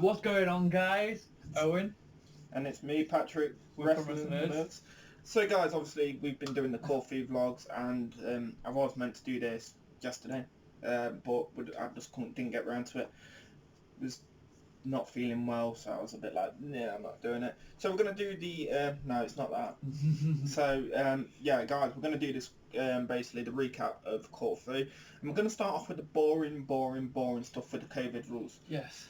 What's going on, guys? Owen. And it's me, Patrick, We're from Wrestlingnerds. So guys, obviously we've been doing the Corfu vlogs, and I was meant to do this yesterday, but I just didn't get around to it. Was not feeling well, so I was a bit like, yeah, I'm not doing it. So we're going to do the, no, it's not that. So, yeah, guys, we're going to do this, basically the recap of Corfu. And we're going to start off with the boring stuff with the COVID rules. Yes.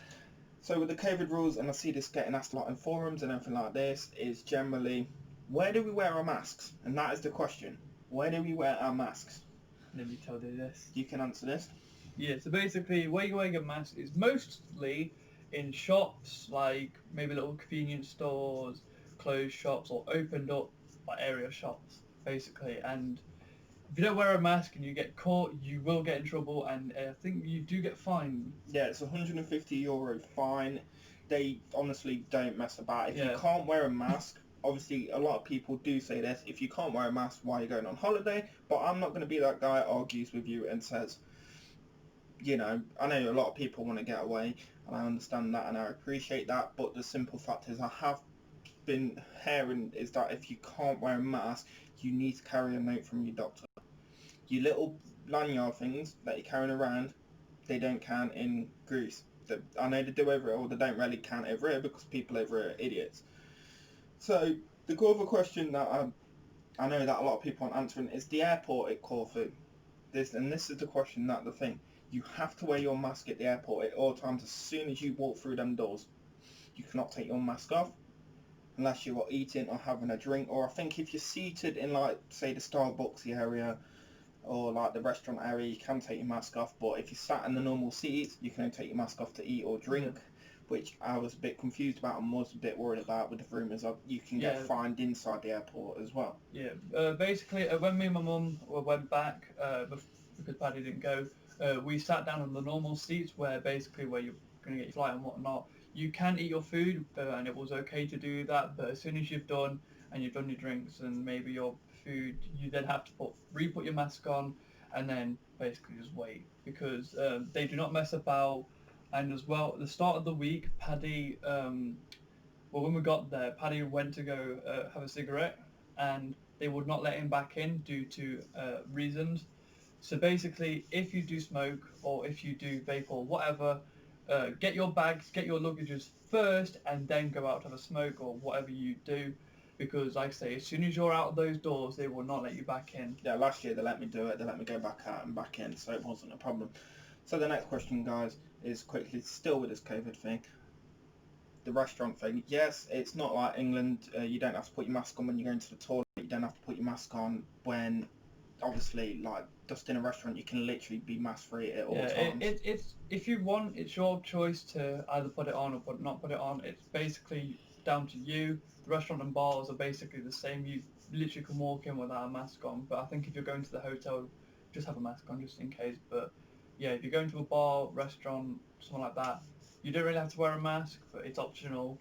So with the COVID rules, and I see this getting asked a lot in forums and everything like this, is generally, where do we wear our masks? And that is the question. Where do we wear our masks? Let me tell you this. You can answer this. Yeah, so basically, where you wear your mask is mostly in shops, like maybe little convenience stores, closed shops, or opened up like area shops, basically. And if you don't wear a mask and you get caught, you will get in trouble, and I think you do get fined. Yeah, it's €150 fine. They honestly don't mess about. If Yeah. you can't wear a mask, obviously a lot of people do say this, if you can't wear a mask, why are you going on holiday? But I'm not going to be that guy that argues with you and says, you know, I know a lot of people want to get away, and I understand that and I appreciate that, but the simple fact is I have been hearing is that if you can't wear a mask, you need to carry a note from your doctor. Your little lanyard things that you're carrying around, they don't count in Greece. I know they do over here, or they don't really count over here because people over here are idiots. So the other question that I know that a lot of people aren't answering is the airport at Corfu. This is the question that the thing. You have to wear your mask at the airport at all times. As soon as you walk through them doors, you cannot take your mask off unless you are eating or having a drink. Or I think if you're seated in, like, say the Starbucks area or like the restaurant area, you can take your mask off. But if you sat in the normal seats, you can only take your mask off to eat or drink. Yeah. Which I was a bit confused about and was a bit worried about with the rumours of you can get fined inside the airport as well. Yeah, basically when me and my mum went back, because Paddy didn't go, we sat down on the normal seats where basically where you're going to get your flight and whatnot. You can eat your food, and it was okay to do that, but as soon as you've done your drinks and maybe your food, you then have to re-put your mask on and then basically just wait, because they do not mess about. And as well, at the start of the week, Paddy, when we got there, Paddy went to go have a cigarette, and they would not let him back in due to reasons. So basically, if you do smoke or if you do vape or whatever, get your bags, get your luggages first, and then go out to have a smoke or whatever you do. Because, like I say, as soon as you're out of those doors, they will not let you back in. Yeah, last year they let me do it. They let me go back out and back in, so it wasn't a problem. So the next question, guys, is quickly, still with this COVID thing, the restaurant thing. Yes, it's not like England. You don't have to put your mask on when you're going to the toilet. You don't have to put your mask on when, obviously, like, just in a restaurant, you can literally be mask-free at all times. It's if you want, it's your choice to either put it on or not put it on. It's basically down to you. The restaurant and bars are basically the same. You literally can walk in without a mask on. But I think if you're going to the hotel, just have a mask on just in case. But yeah, if you're going to a bar, restaurant, something like that, you don't really have to wear a mask, but it's optional.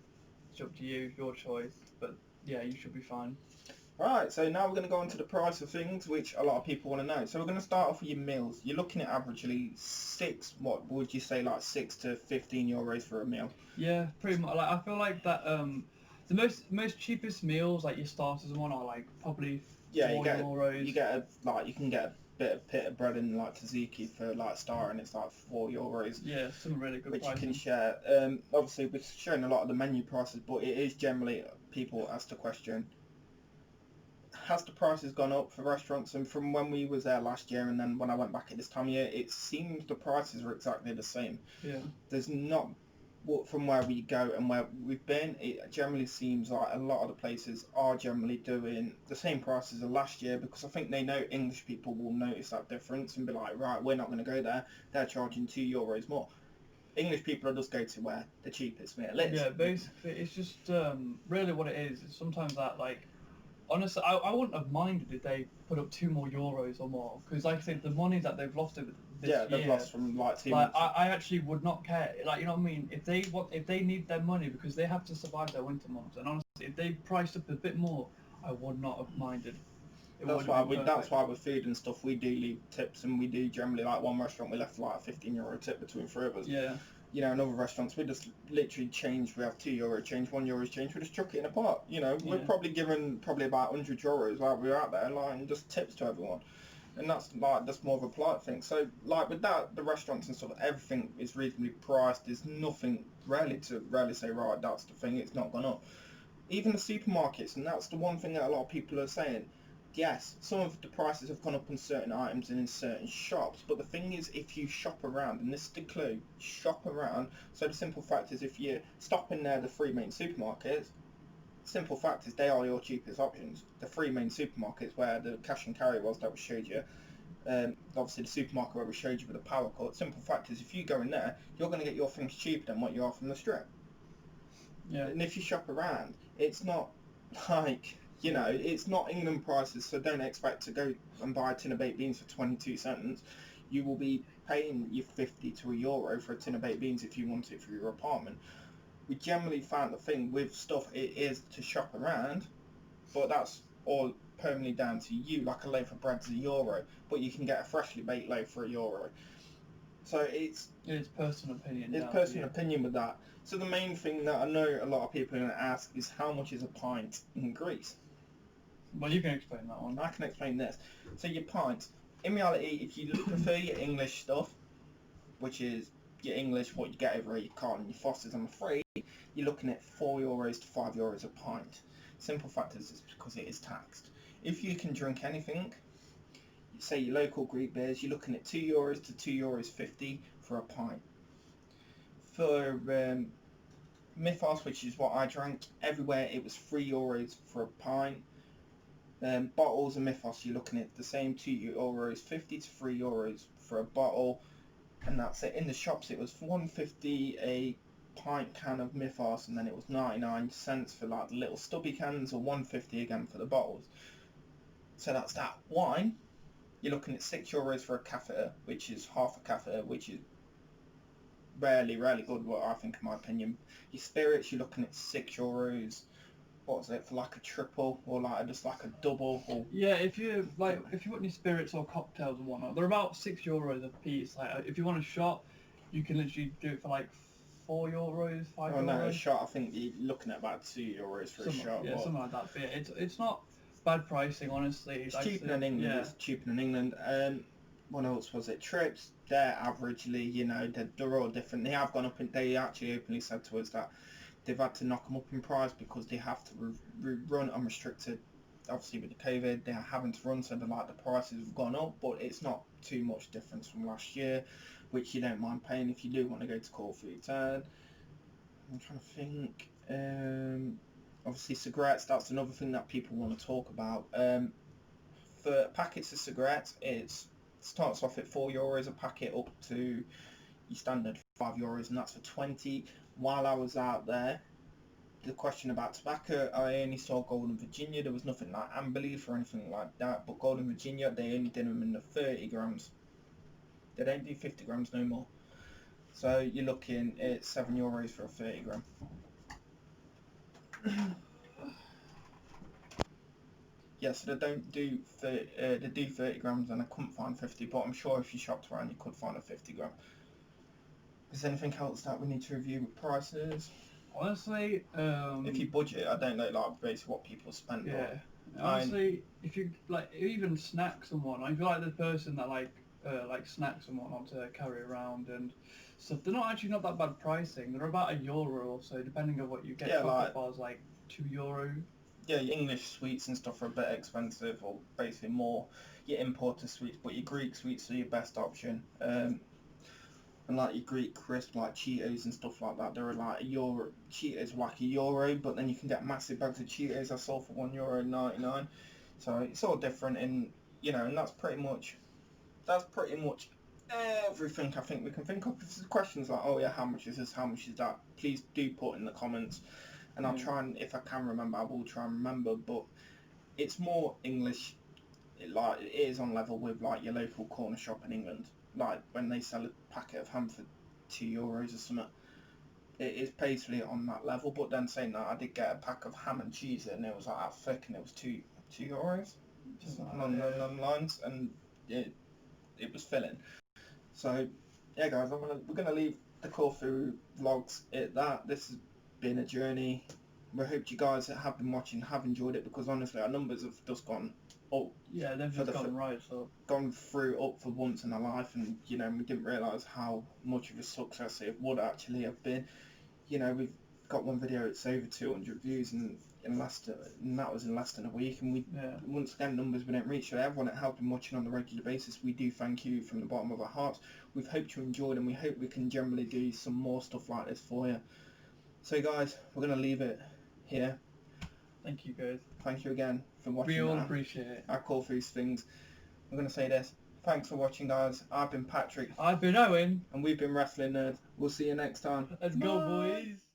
It's up to you, your choice. But yeah, you should be fine. Right, so now we're going to go on to the price of things, which a lot of people want to know. So we're going to start off with your meals. You're looking at averagely what would you say, like €6 to €15 for a meal? Yeah, pretty much. Like, I feel like that the most cheapest meals, like your starters and one, are like probably €4. You can get a bit of pita bread and like tzatziki for like star, and it's like €4. Yeah, some really good which prices. You can share. Obviously we're showing a lot of the menu prices, but it is generally, people ask the question, has the prices gone up for restaurants? And from when we was there last year and then when I went back at this time of year, it seems the prices are exactly the same. Yeah. There's not, from where we go and where we've been, it generally seems like a lot of the places are generally doing the same prices as last year, because I think they know English people will notice that difference and be like, right, we're not going to go there, they're charging €2 more. English people will just go to where the cheapest meal is. Yeah, basically it's just really what it is. It's sometimes that, like, honestly, I wouldn't have minded if they put up €2 more or more, because like I said, the money that they've lost over this year, they've lost from like 2 months. I actually would not care. Like, you know what I mean? If they need their money because they have to survive their winter months, and honestly, if they priced up a bit more, I would not have minded. That's why with food and stuff we do leave tips, and we do generally, like one restaurant we left like a €15 tip between 3 of us. Yeah. you know, in other restaurants, we just literally change. We have €2 change, €1 change. We just chuck it in a pot. You know, we're probably given about €100 while we're out there, like, and just tips to everyone. And that's more of a polite thing. So like with that, the restaurants and stuff, everything is reasonably priced. There's nothing really say, right, that's the thing, it's not gone up. Even the supermarkets, and that's the one thing that a lot of people are saying. Yes, some of the prices have gone up on certain items and in certain shops, but the thing is, if you shop around, and this is the clue, shop around. So the simple fact is, if you stop in there, the three main supermarkets, simple fact is they are your cheapest options. The three main supermarkets where the cash and carry was that we showed you, obviously the supermarket where we showed you with the power cut, simple fact is if you go in there, you're going to get your things cheaper than what you are from the strip. Yeah. And if you shop around, it's not like, you know, it's not England prices, so don't expect to go and buy a tin of baked beans for 22 cents. You will be paying your 50 to €1 for a tin of baked beans if you want it for your apartment. We generally found the thing with stuff, it is to shop around, but that's all permanently down to you. Like a loaf of bread's €1, but you can get a freshly baked loaf for €1. So it's personal opinion. It's personal opinion with that. So the main thing that I know a lot of people are going to ask is how much is a pint in Greece? Well, you can explain that one. I can explain this. So your pint, in reality, if you prefer your English stuff, which is your English, what you get over your Carl and your Fosters, I'm afraid, you're looking at €4 to €5 a pint. Simple fact is it's because it is taxed. If you can drink anything, say your local Greek beers, you're looking at €2 to €2.50 for a pint. For Mythos, which is what I drank, everywhere it was €3 for a pint. Bottles of Mythos, you're looking at the same €2.50 to €3 for a bottle, and that's it. In the shops, it was $1.50 a pint can of Mythos, and then it was 99 cents for like the little stubby cans, or $1.50 again for the bottles. So that's that. Wine, you're looking at €6 for a catheter, which is half a catheter, which is really good, what I think, in my opinion. Your spirits, you're looking at €6. What was it, for like a triple, or like just like a double? Or... Yeah, if you want any spirits or cocktails and whatnot, they're about €6 a piece. Like if you want a shot, you can literally do it for like €4, €5. Oh no, a shot, I think you're looking at about €2 for a shot. Yeah, something like that. But yeah, it's not bad pricing, honestly. It's cheaper than England. Yeah. It's cheaper than England. What else was it? Trips, they're averagely, you know, they're all different. They have gone up, and they actually openly said to us that they've had to knock them up in price because they have to run unrestricted. Obviously with the COVID, they're having to run, so the prices have gone up, but it's not too much difference from last year, which you don't mind paying if you do want to go to Corfu Sidari. I'm trying to think. Obviously cigarettes, that's another thing that people want to talk about. For packets of cigarettes, it starts off at €4 a packet up to your standard €5, and that's for 20. While I was out there, the question about tobacco, I only saw Golden Virginia. There was nothing like Amber Leaf or anything like that, but Golden Virginia, they only did them in the 30 grams. They don't do 50 grams no more. So you're looking at €7 for a 30 gram. Yeah, so they don't do 30, they do 30 grams, and I couldn't find 50, but I'm sure if you shopped around you could find a 50 gram. Is there anything else that we need to review with prices? Honestly, if you budget, I don't know, like, basically what people spend. Yeah. Honestly, if you like, even snacks and whatnot, if you're like the person that like snacks and whatnot to carry around and stuff, they're not that bad pricing. They're about €1 or so, depending on what you get. Yeah, chocolate bars like €2. Yeah, your English sweets and stuff are a bit expensive, or basically more your importer sweets, but your Greek sweets are your best option. And like your Greek crisp, like Cheetos and stuff like that, they're like €1. Cheetos are like €1, but then you can get massive bags of Cheetos I sold for €1.99. So it's all different, and you know, and that's pretty much everything I think we can think of. If there's questions like, oh yeah, how much is this, how much is that, please do put in the comments, and I'll try, and if I can remember, I will try and remember. But it's more English, like it is on level with like your local corner shop in England. Like when they sell a packet of ham for €2 or something, it is basically on that level. But then saying that, I did get a pack of ham and cheese, and it was like that thick, and it was €2, just along those lines, and it was filling. So yeah, guys, we're gonna leave the Corfu vlogs this has been a journey. We hope you guys that have been watching have enjoyed it, because honestly our numbers have just gone up. Yeah, they've just gone right up. Gone through up for once in our life, and you know, we didn't realise how much of a success it would actually have been. You know, we've got one video, it's over 200 views and that was in less than a week, and once again, numbers we don't reach. So everyone that have been watching on a regular basis, we do thank you from the bottom of our hearts. We've hoped you enjoyed, and we hope we can generally do some more stuff like this for you. So guys, we're going to leave it here. Thank you guys. Thank you again for watching. We all appreciate it. Our Corfu things. I'm going to say this. Thanks for watching, guys. I've been Patrick. I've been Owen. And we've been Wrestling Nerds. We'll see you next time. Let's go, boys.